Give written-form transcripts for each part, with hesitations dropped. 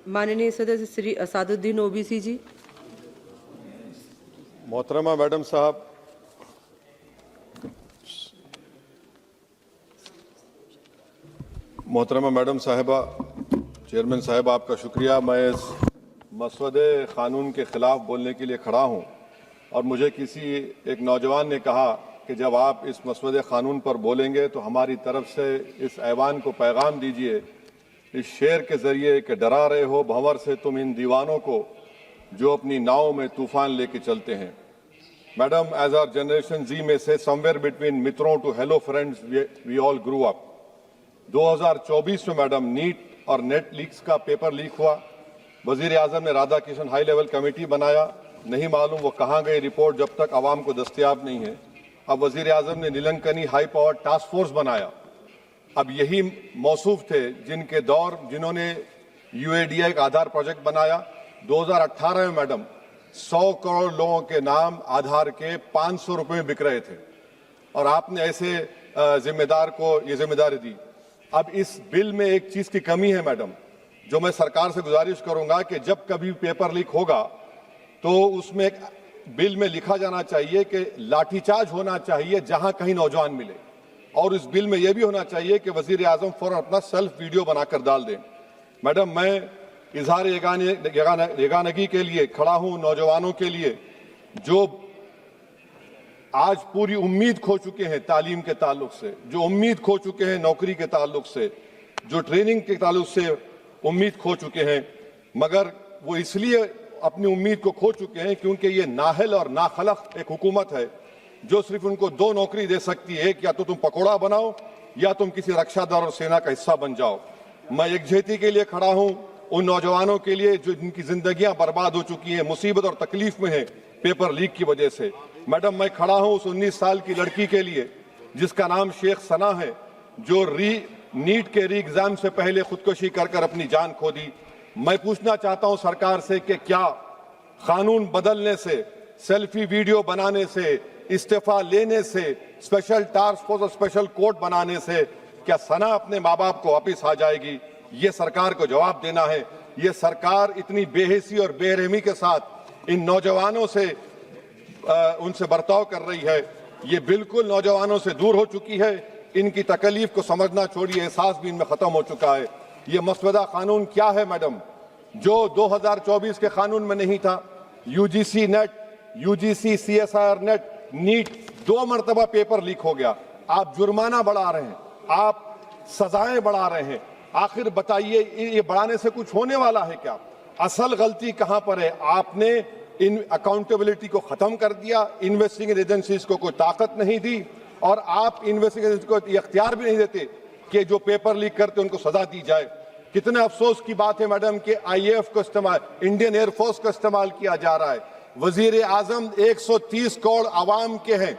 माननीय सदस्य श्री असादुद्दीन ओबीसी जी। मोहतरमा मैडम साहब, मोहतरमा मैडम साहिबा, चेयरमैन साहब आपका शुक्रिया। मैं इस मसवदे क़ानून के ख़िलाफ़ बोलने के लिए खड़ा हूं और मुझे किसी एक नौजवान ने कहा कि जब आप इस मसवदे क़ानून पर बोलेंगे तो हमारी तरफ से इस ऐवान को पैगाम दीजिए इस शेर के ज़रिए कि डरा रहे हो भंवर से तुम इन दीवानों को जो अपनी नाव में तूफान लेके चलते हैं। Madam, as our generation Z में से समवेयर बिटवीन मित्रों to hello friends we all grew up. 2024 में मैडम नीट और नेट लीक्स का पेपर लीक हुआ। वजीर आजम ने Radha Kishan high level committee बनाया, नहीं मालूम वो कहाँ गई रिपोर्ट जब तक आवाम को दस्तयाब नहीं है। अब वजीर आजम ने नीलंकनी हाई पावर टास्क फोर्स बनाया। अब यही मौसूफ थे जिन्होंने UADI का आधार प्रोजेक्ट बनाया। 2018 में मैडम 100 करोड़ लोगों के नाम आधार के 500 रुपए में बिक रहे थे और आपने ऐसे जिम्मेदार को ये जिम्मेदारी दी। अब इस बिल में एक चीज की कमी है मैडम, जो मैं सरकार से गुजारिश करूंगा कि जब कभी पेपर लीक होगा तो उसमें एक बिल में लिखा जाना चाहिए कि लाठीचार्ज होना चाहिए जहां कहीं नौजवान मिले, और इस बिल में यह भी होना चाहिए कि वजीर आजम फौरन अपना सेल्फ वीडियो बनाकर डाल दें। मैडम, मैं इजहार यगानगी के लिए खड़ा हूं नौजवानों के लिए जो आज पूरी उम्मीद खो चुके हैं तालीम के ताल्लुक से, जो उम्मीद खो चुके हैं नौकरी के ताल्लुक से, जो ट्रेनिंग के ताल्लुक से उम्मीद खो चुके हैं, मगर वो इसलिए अपनी उम्मीद को खो चुके हैं क्योंकि ये नाहल और नाखलक एक हुकूमत है जो सिर्फ उनको 2 नौकरी दे सकती है, या तो तुम पकौड़ा बनाओ या तुम किसी रक्षादार और सेना का हिस्सा बन जाओ। मैं एकजुहती के लिए खड़ा हूं उन नौजवानों के लिए जो जिनकी जिंदगियां बर्बाद हो चुकी हैं, मुसीबत और तकलीफ में है पेपर लीक की वजह से। मैडम, मैं खड़ा हूं उस 19 साल की लड़की के लिए जिसका नाम शेख सना है, जो नीट के री एग्जाम से पहले खुदकुशी कर अपनी जान खो दी। मैं पूछना चाहता हूं सरकार से कि क्या कानून बदलने से, सेल्फी वीडियो बनाने से, इस्तीफा लेने से, स्पेशल टास्क फोर्स और स्पेशल कोर्ट बनाने से क्या सना अपने माँ बाप को वापिस आ जाएगी? ये सरकार को जवाब देना है। ये सरकार इतनी बेहिसी और बेरहमी के साथ इन नौजवानों से उनसे बर्ताव कर रही है, ये बिल्कुल नौजवानों से दूर हो चुकी है। इनकी तकलीफ को समझना छोड़िए, एहसास भी इनमें खत्म हो चुका है। ये मसवदा कानून क्या है मैडम, जो 2024 के कानून में नहीं था? UGC NET, UGC CSIR NET, NEET 2 मरतबा पेपर लीक हो गया। आप जुर्माना बढ़ा रहे हैं, आप सजाएं बढ़ा रहे हैं। आखिर बताइए, ये बढ़ाने से कुछ होने वाला है क्या? असल गलती कहां पर है? आपने इन अकाउंटेबिलिटी को खत्म कर दिया, इन्वेस्टिगेटिंग एजेंसीज को कोई ताकत नहीं दी, और आप इन्वेस्टिगेशन को इख्तियार भी नहीं देते कि जो पेपर लीक करते उनको सजा दी जाए। कितने अफसोस की बात है मैडम कि IAF को इस्तेमाल, इंडियन एयरफोर्स का इस्तेमाल किया जा रहा है। वजीर आजम 130 करोड़ आवाम के हैं,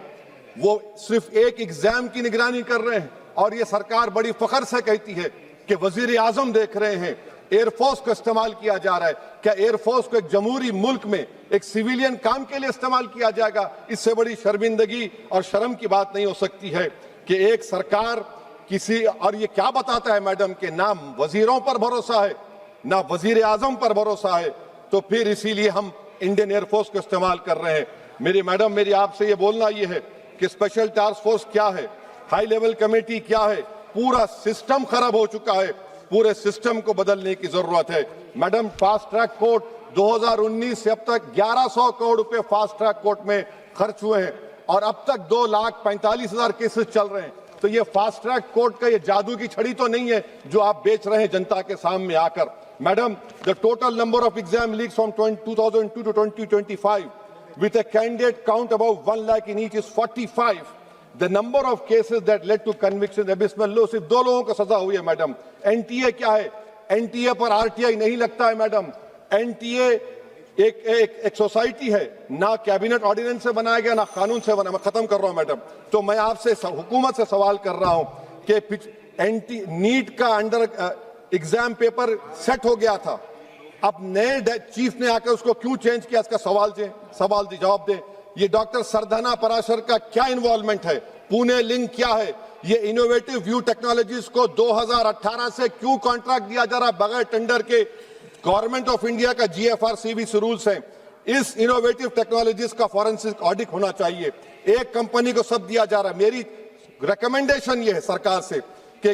वो सिर्फ एक एग्जाम की निगरानी कर रहे हैं, और ये सरकार बड़ी फख्र से कहती है कि वजीर आजम देख रहे हैं। एयरफोर्स को इस्तेमाल किया जा रहा है। क्या एयरफोर्स को एक जमहूरी मुल्क में एक सिविलियन काम के लिए इस्तेमाल किया जाएगा? इससे बड़ी शर्मिंदगी और शर्म की बात नहीं हो सकती है कि एक सरकार किसी, और ये क्या बताता है मैडम कि ना वजीरों पर भरोसा है, ना वजीर आजम पर भरोसा है, तो फिर इसीलिए हम इंडियन एयरफोर्स को इस्तेमाल कर रहे हैं। मेरी मैडम, मेरी आपसे ये बोलना ये है कि स्पेशल टास्क फोर्स क्या है, हाई लेवल कमेटी क्या है? पूरा सिस्टम खराब हो चुका है, पूरे सिस्टम को बदलने की जरूरत है। मैडम, फास्ट ट्रैक कोर्ट 2019 से अब तक 1100 करोड़ रुपए फास्ट ट्रैक कोर्ट में खर्च हुए हैं, और अब तक 2,45,000 केसेस चल रहे हैं। तो ये फास्ट ट्रैक कोर्ट का ये जादू की छड़ी तो नहीं है जो आप बेच रहे हैं जनता के सामने आकर। Madam, the total number of exam leaks from 2002 to 2025 with a candidate count above 1 lakh in each is 45. The number of cases that led to conviction abysmal low। सिर्फ 2 लोगों को सजा हुई है मैडम। NTA क्या है? NTA पर RTI नहीं लगता है मैडम। NTA एक सोसाइटी है, ना कैबिनेट ऑर्डिनेंस से बनाया गया, ना कानून से बना। मैं खत्म कर रहा हूं मैडम। तो मैं आपसे हुकूमत से सवाल कर रहा हूं कि नीट का अंडर एग्जाम पेपर सेट हो गया था, अब नए चीफ ने आकर उसको क्यों चेंज किया? इसका सवाल जवाब दें। ये डॉक्टर सरधना पराशर का क्या इन्वॉल्वमेंट है? पुणे लिंक क्या है? ये इनोवेटिव व्यू टेक्नोलॉजीज को 2018 से क्यों कॉन्ट्रैक्ट दिया जा रहा बगैर टेंडर के? गवर्नमेंट ऑफ इंडिया का GFR-CBC रूल्स है, इस इनोवेटिव टेक्नोलॉजीज का फॉरेंसिक ऑडिट होना चाहिए। एक कंपनी को सब दिया जा रहा है। मेरी रिकमेंडेशन ये है सरकार से कि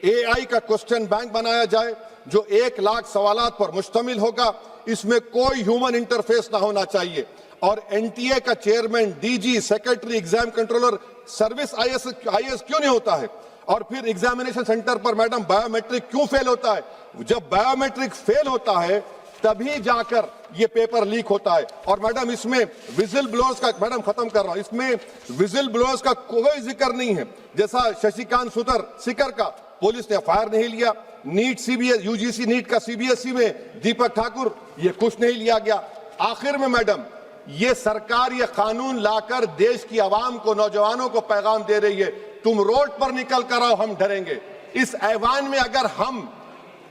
AI का क्वेश्चन बैंक बनाया जाए जो 1 लाख सवालात पर मुश्तमिल होगा, इसमें कोई ह्यूमन इंटरफेस ना होना चाहिए। और NTA का chairman, DG, secretary, exam controller, service IAS क्यों नहीं होता है? और फिर एग्जामिनेशन सेंटर पर मैडम बायोमेट्रिक क्यों फेल होता है? जब बायोमेट्रिक फेल होता है तभी जाकर ये पेपर लीक होता है। और मैडम इसमें विजिल ब्लोअर्स का, मैडम खत्म कर रहा हूं, इसमें विजिल ब्लोअर्स का कोई जिक्र नहीं है। जैसा शशिकांत सिकर का पुलिस ने FIR नहीं लिया, नीट CBS UGC नीट का CBSE में दीपक ठाकुर, ये कुछ नहीं लिया गया। आखिर में मैडम ये सरकार ये कानून लाकर देश की आवाम को, नौजवानों को पैगाम दे रही है, तुम रोड पर निकल कर आओ, हम डरेंगे। इस ऐवान में अगर हम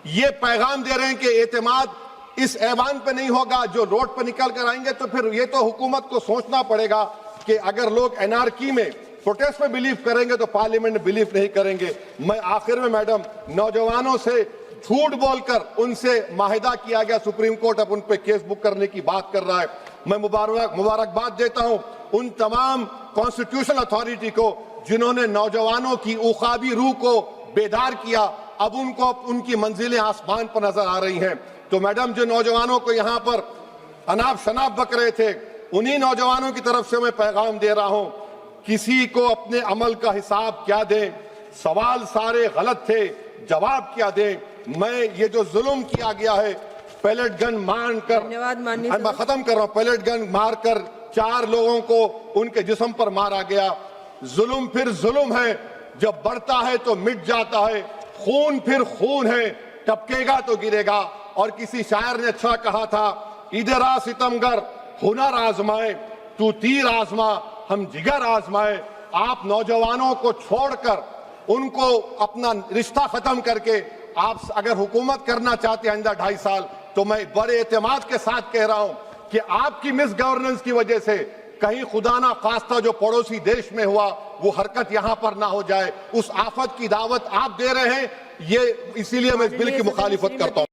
ये पैगाम दे रहे हैं कि एतमाद इस ऐवान पे नहीं होगा, जो रोड पर निकल कर आएंगे, तो फिर ये तो हुकूमत को सोचना पड़ेगा कि अगर लोग एनआरकी में, प्रोटेस्ट में बिलीव करेंगे तो पार्लियामेंट में बिलीव नहीं करेंगे। मैं आखिर में मैडम नौजवानों से झूठ बोलकर उनसे माहिदा किया गया, सुप्रीम कोर्ट अब उन पे केस बुक करने की बात कर रहा है। मैं मुबारकबाद देता हूं उन तमाम कॉन्स्टिट्यूशनल अथॉरिटी को जिन्होंने नौजवानों की उखाबी रूह को बेदार किया। अब उनको उनकी मंजिलें आसमान पर नजर आ रही हैं। तो मैडम जो नौजवानों को यहाँ पर अनाप शनाप बक रहे थे, उन्हीं नौजवानों की तरफ से मैं पैगाम दे रहा हूं, किसी को अपने अमल का हिसाब क्या दें, सवाल सारे गलत थे, जवाब क्या दें। मैं ये जो जुल्म किया गया है, पैलेट गन मारकर, मैं खत्म कर रहा हूं, पैलेट गन मारकर 4 लोगों को उनके जिस्म पर मारा गया। जुल्म फिर जुल्म है, जब बढ़ता है तो मिट जाता है। खून फिर खून है, टपकेगा तो गिरेगा। और किसी शायर ने अच्छा कहा था, इधर आ सितमगर हुनर आजमाए, तू तीर आजमा हम जिगर आजमाए। आप नौजवानों को छोड़कर उनको अपना रिश्ता खत्म करके आप अगर हुकूमत करना चाहते हैं आइंदा 2.5 साल, तो मैं बड़े एतमाद के साथ कह रहा हूं कि आपकी मिस गवर्नेंस की वजह से कहीं खुदा ना खास्ता जो पड़ोसी देश में हुआ वो हरकत यहां पर ना हो जाए। उस आफत की दावत आप दे रहे हैं, ये इसीलिए मैं इस बिल की मुखालिफत करता हूं।